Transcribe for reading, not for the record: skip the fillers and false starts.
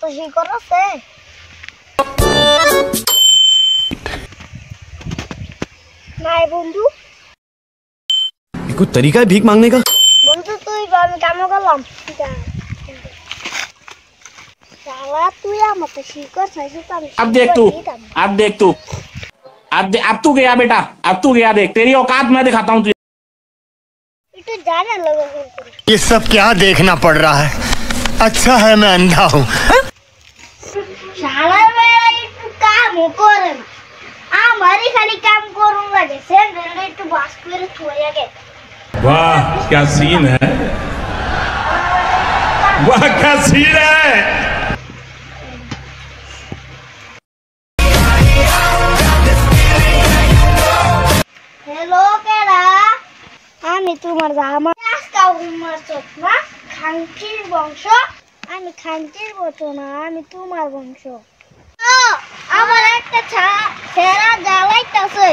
মতো শিকড় আছে নাই বন্ধু कोई तरीका है भीख मांगने का বন্ধু তুই আমি কাম করলাম শালা তুই আমাকে শিকড় চাইছিস তো আমি अब देख तू अब तू गया बेटा अब तू गया देख तेरी औकात मैं दिखाता हूँ तुझे একটু জানা লগো ये सब क्या देखना पड़ रहा है अच्छा है मैं अंधा हूँ শালা বেলা একটু কাম করে না আমারই খালি কাম করুন লাগে স্যান্ডেল একটু বাস করে ছড়িয়ে গে वाह क्या सीन है वाह क्या सीन है হ্যালো কেডা আমি তোমার জামা আজকা উমার চোখ না খানকির বংশ আমি খানকির বংশ না আমি তোমার বংশ আমার একটা ছেড়া জ্বালাইতাছে